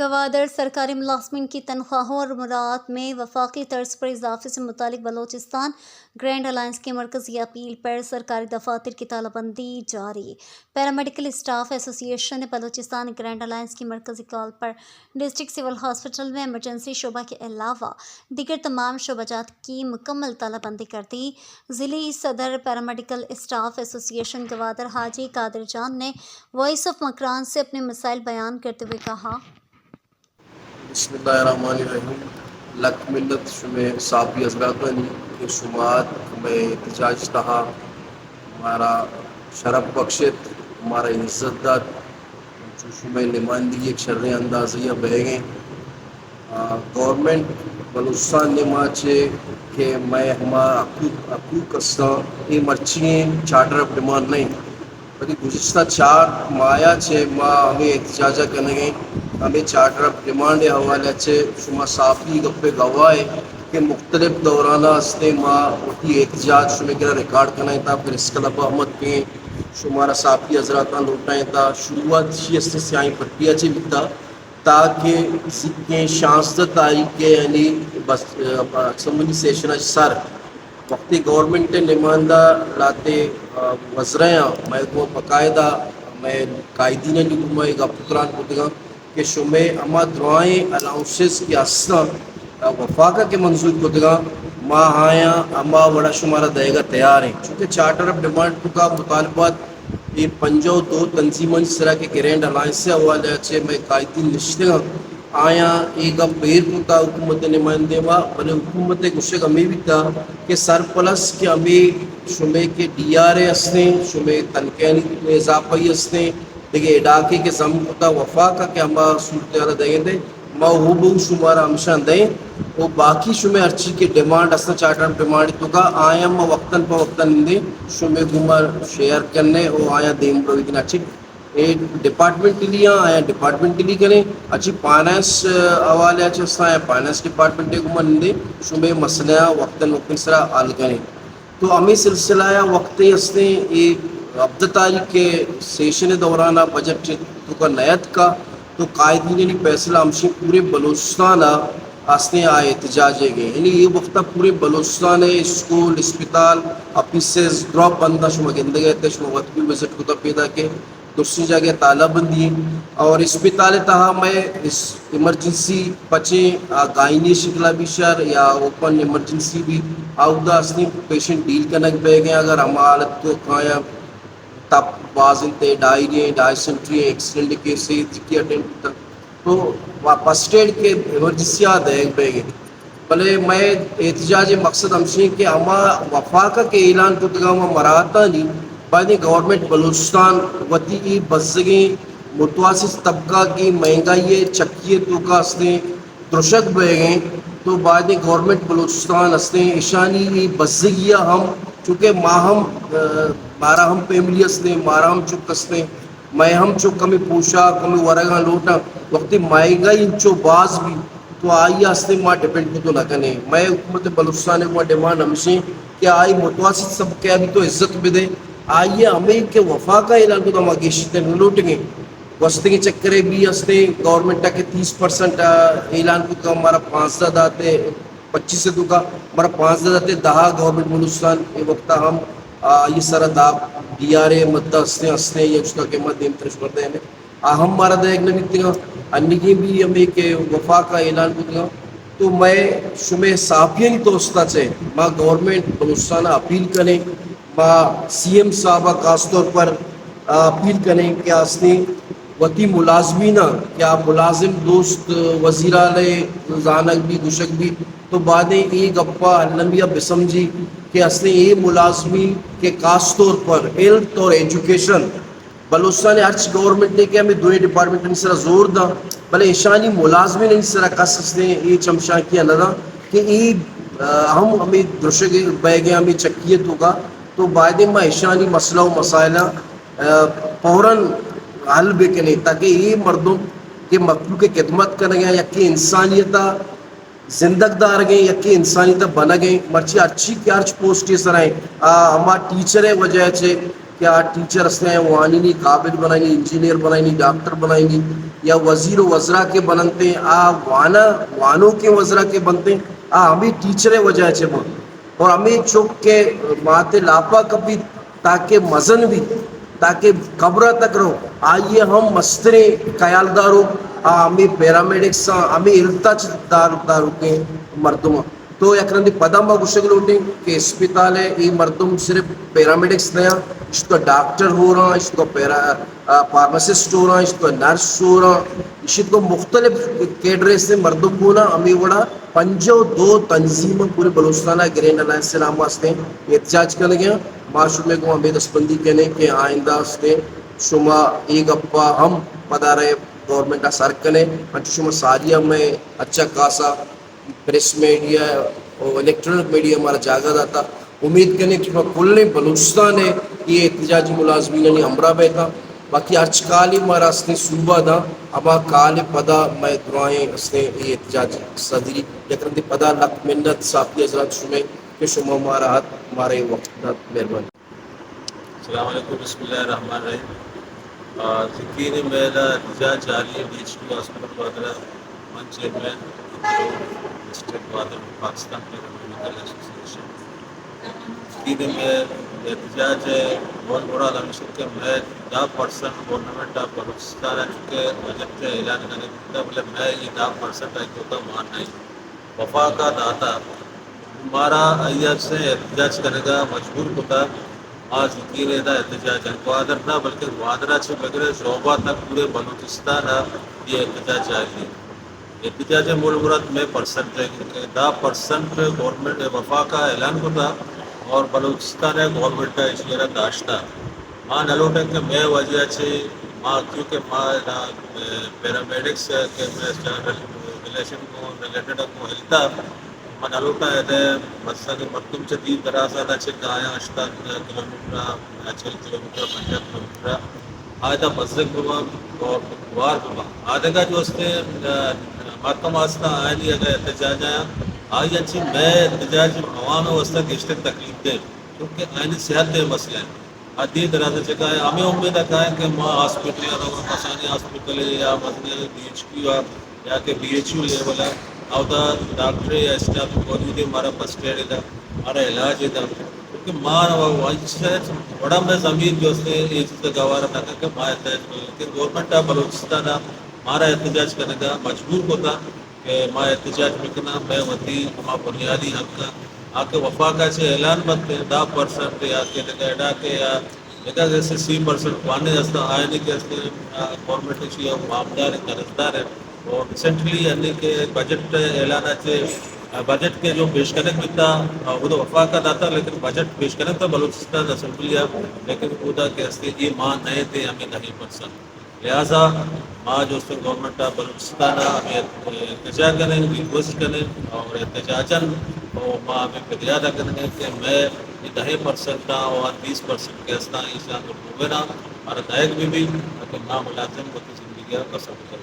گوادر سرکاری ملازمین کی تنخواہوں اور مراعات میں وفاقی طرز پر اضافے سے متعلق بلوچستان گرینڈ الائنس کی مرکزی اپیل پر سرکاری دفاتر کی تالہ بندی جاری۔ پیرامیڈیکل اسٹاف ایسوسی ایشن نے بلوچستان گرینڈ الائنس کی مرکزی کال پر ڈسٹرکٹ سول ہاسپٹل میں ایمرجنسی شعبہ کے علاوہ دیگر تمام شعبہ جات کی مکمل تالہ بندی کر دی۔ ضلعی صدر پیرامیڈیکل اسٹاف ایسوسی ایشن گوادر حاجی قادر جان نے وائس آف مکران سے اپنے مسائل بیان کرتے ہوئے کہا: بسم اللہ الرحمن الرحیم۔ لک ملت شمع صافی حضراتانی کے شماعت میں احتجاج تہا ہمارا شرف بخشت ہمارا عزت داد جو شمع نمائندگی ایک شرح اندازیہ بہ گئے گورنمنٹ بلوچستان نے ماچے کہ میں ہمارا حقوق کساں یہ مرچیں چارٹر آف ڈیمانڈ نہیں بلکہ گزشتہ 4 ماہ چھ ماہ ہمیں احتجاجہ کرنے گئے ہمیں چارٹر آف ڈیمانڈ حوالے سے شما صافی گپے گواہ ہے کہ مختلف دورانہ ہستے ماں اٹھی احتجاج شما گرا ریکارڈ کرنا تھا پھر اس کلب احمد پہ شمارا صافی حضرات لوٹائیں تھا شروعات شی ہستے سیاہیں پرپیا چے بکتا تاکہ سکیں 16 تاریخ کے یعنی اسمبلی سیشن سر وقتی گورنمنٹ نمائندہ لاتے وزرائیں میں کو باقاعدہ میں قائدین نکمائی کا پتران کو دگا کہ شمع اما دعائیں الاؤنسز کی اصلا وفاقہ کے منظور کو دگا ماں آیا اما بڑا شمارا دے گا تیار ہیں چونکہ چارٹر آف ڈیمانڈ کا مطالبات یہ 52 تنظیموں اس طرح کے گرینڈ الائنس سے حوالے اچھے میں قائدین نشتے گا آیا ایک پیر ہوتا حکومت نمائندے وا بلے حکومت گشک ہمیں بھی تھا کہ سرپلس کے ہمیں شمع کے ڈی آر اے ہستے شمع تنقیدی اضافی ہستے دیکھیں علاقے کے ضم ہوتا وفاقہ کہ ہمارا صورتحال دیں دیں ماں ہو بہو شمارا ہمشان دیں وہ باقی شمع ارچی کے ڈیمانڈ اصلا چارٹر آف ڈیمانڈ تو کا آیا ماں وقتاً پہ وقتاً دیں شمع گمار شیئر کرنے وہ آیا دیں بڑو اتنا اچھی ڈپارٹمنٹلی آیا ڈپارٹمنٹلی کریں اچھی فائنانس حوالے اچھا آیا فائنانس ڈپارٹمنٹ کو دیں شمع مسئلہ وقتاً وقتاً سرا حل کریں تو ہمیں سلسلہ وقت ہستے یہ ابد تاریخ کے سیشن دورانہ بجٹ تو کا نیت کا تو قائدین نے فیصلہ ہمشی پورے بلوچستان ہستے آئے احتجاج گئے یعنی یہ وقت پورے بلوچستان اسکول اسپتال آفیسز ڈراپ بندہ شما گندے گئے تھے شما وقت بھی وزٹ کو پیدا کے دوسری جگہ تالہ بندی اور اسپتال تہا میں اس ایمرجنسی بچیں گائنی شکلا بھی شر یا اوپن ایمرجنسی بھی آؤدہ ہستے پیشنٹ ڈیل کنک بہ گئے اگر ہم حالت کو کھایا تب بعض انتے ڈائری ڈائسنٹری ایکسیڈنٹ کیسے ذکی اٹینڈ تو فرسٹ ایڈ کے ایمرجنسی آدھے بہ گئے بلے میں احتجاج مقصد ہمشی کہ ہما وفاقہ کے اعلان کو دگا ہما مراتا نہیں بعد گورنمنٹ بلوچستان وطی بزگیں متوسط طبقہ کی مہنگائی چکیے تو کا ہستے درشک بہ گئے تو بعد گورنمنٹ بلوچستان ہستے اشانی بزگیہ ہم چونکہ ماہم مارا ہم فیملی ہستے مارا ہم چک ہستے میں ہم چک کمی پوشا کمی ورگاں لوٹا وقتی مہنگائی انچو باز بھی تو آئی ہستے ماں ڈیپینڈ کو تو نہ کنے میں حکومت بلوچستان کو ڈیمانڈ ہمشی کہ آئی متوسط سب کے ابھی تو عزت بھی دے آئیے ہمیں کہ وفاقہ اعلان کو تو ہم آگیشتے لوٹ گئے وسطی کے چکرے بھی ہستے گورنمنٹ کے 30% اعلان کو تو ہمارا 5 داتے 25 سے تو کا ہمارا 5 داتے 10 گورنمنٹ بلوچستان یہ وقت ہم یہ سارا دا ڈی آر اے مدہ ہستے یہ اس کا قیمت دیم ترش کرتے ہیں ہم مارا دا ایک نبی تگا انگی بھی ہمیں کہ وفاقہ اعلان کو تگا تو میں شمع صافین دوستا سے ماں گورنمنٹ بلوچستان اپیل کریں ماں سی ایم صاحبہ خاص طور پر اپیل کریں کہ ہستے وطی ملازمینہ کیا ملازم دوست وزیرالیہ زانک بھی گشک بھی تو بعد ایک گپا علمیہ بسمجھی کہ ہستے یہ ملازمین کے خاص طور پر ہیلتھ اور ایجوکیشن بلوچستان ہرچ گورنمنٹ نے کہ ہمیں دوئے ڈپارٹمنٹ ان سرا زور دا بلے اشانی ملازمین ان سرا کس نے یہ چمشاں کیا لگا کہ یہ ہمیں درشک بہ گیا ہمیں چکیت ہوگا تو بعد میں اشانی مسئلہ و مسائلہ فوراً حل بے کے نہیں تاکہ یہ مردوں کے مخلوق خدمت کرنے گیا یا کہ انسانیتہ زندگ دار گئے یا کہ انسانیتہ بنا گئے مرچی اچھی کیا پوسٹ یہ سرائیں ہمارا ٹیچر ہے وجہ سے کیا ٹیچرس ہیں وانی نہیں قابل بنائیں گے انجینئر بنائیں گے ڈاکٹر بنائیں گے یا وزیر و وزراء کے بنتے ہیں وانا وانوں کے وزراء کے بنتے ہیں ہمیں ٹیچریں وجہ سے بن اور ہمیں چک کے ماتے لاپا کبھی تاکہ مزن بھی تاکہ قبر تک رہو آئیے ہم مسترے خیال دارو ہمیں پیرامیڈکس ہمیں ارتا دارو کے مردم تو یکرندی پدم گشگل ہوتے کہ اسپتال ہے یہ مردم صرف پیرامیڈکس نیا اس کو ڈاکٹر ہو رہا اس کو فارماسسٹ ہو رہا اس کو نرس ہو رہا اس کو مختلف کیڈرے سے مردم ہونا ہمیں بڑا پنجو دو تنظیم پورے بلوچستان گرینڈ الائنس السلام واسطے احتجاج کر گیا معاشرے کو ہمیں دستبندی کہنے کہ آئندہ سے شما ایک اپا ہم پدا رہے گورنمنٹ سر کنے شما سالیہ میں اچھا خاصا پریس میڈیا اور الیکٹرانک میڈیا ہمارا جاگا جاتا امید کرنے کہ کل بلوچستان ہے یہ احتجاجی ملازمین نے ہمراہ بیٹھا باقی آج کالی مہاراشٹر صوبہ دا ابا کال پدا میں دعائیں اس نے یہ احتجاج صدری یکرندی پدا لک منت صافی حضرات شمیں کہ شما ہمارا حد ہمارے وقت مہربانی. السلام علیکم بسم اللہ الرحمن الرحیم. ذکین میرا احتجاج جاری بی ایچ پی ہاسپٹل وغیرہ من چیئرمین ڈسٹرکٹ وادر پاکستان میڈیکل ایسوسیشن. ذکین میں احتجاج ہے بہت بڑا لمشن کہ میں 10% گورنمنٹ آف بلوچستان کے بجٹ کے اعلان کرنے دیتا بولے میں یہ 10% ایک ہوتا مان نہیں وفا کا داتا ہمارا ایب سے احتجاج کرنے کا مجبور ہوتا آج ذکیر دا احتجاج ہے وادر نہ بلکہ وادرہ سے بغیر شعبہ تک پورے بلوچستان یہ احتجاج جاری ہے. احتجاج مول مراد میں پرسنٹ ہے کیونکہ 10% گورنمنٹ وفا کا اعلان ہوتا اور بلوچستان ہے گورنمنٹ کا اشارہ داشتہ ماں نلوٹے کہ میں وجہ سے ماں کیونکہ ماں پیرامیڈکس کے میں ریلیشن کو ریلیٹڈ کو ہلتا من الوٹا ہے مثلا مردم سے 3 دراز آدھا چھکا آیا 8 کلومیٹر 8 کلومیٹر 50 کلومیٹر آدھا مزدک ہوا اور وار ہوا آدھے کا جو اس نے محکم آستا آئے نہیں اگر احتجاج آیا آئی اچھی میں احتجاج عوام وسطہ گشتے تکلیف دے کیونکہ آئینی صحت دے مسئلہ ہے آدھی دراز چکا ہے ہمیں امید ہے کہ ماں ہاسپٹل یا مسانی ہاسپٹل یا مدنی بی ایچ پی یا کہ بی ایچ یو لیول ہے اور ڈاکٹر یا اسٹاف موجود ہے ہمارا فرسٹ ایڈ ہے ہمارا علاج ہے کیونکہ ماں بڑا میں زمین جو اس نے یہ چیز گوارا نہ کر کے ماں احتجاج لیکن گورنمنٹ آف بلوچستان ہمارا احتجاج کرنے کا مجبور ہوتا کہ ماں احتجاج بکنا میں وتی ہمارا بنیادی حق کا آ کے وفا کا سے اعلان بنتے 10% یا کہ ایڈا کے یا ایڈا جیسے 30% پانے جیسا آئے نہیں کہ گورنمنٹ کی معاملہ قرضدار ہے اور ریسنٹلی یعنی کہ بجٹ اعلانات بجٹ کے جو پیش کرنے ملتا وہ تو وفا کا داتا لیکن بجٹ پیش کرنے تھا بلوچستان اسمبلی لیکن خدا کے ہستے یہ ماں نئے تھے ہمیں نہیں پسند لہٰذا ماں جو اس گورنمنٹ آف بلوچستان ہمیں احتجاج کریں ریکویسٹ کریں اور احتجاجاً اور ماں ہمیں فریاد کریں کہ میں یہ 10% تھا اور 20% کے ہستا اس کا ہوئے نا اور دائق بھی لیکن نہ ملازم کو زندگی کا سب کر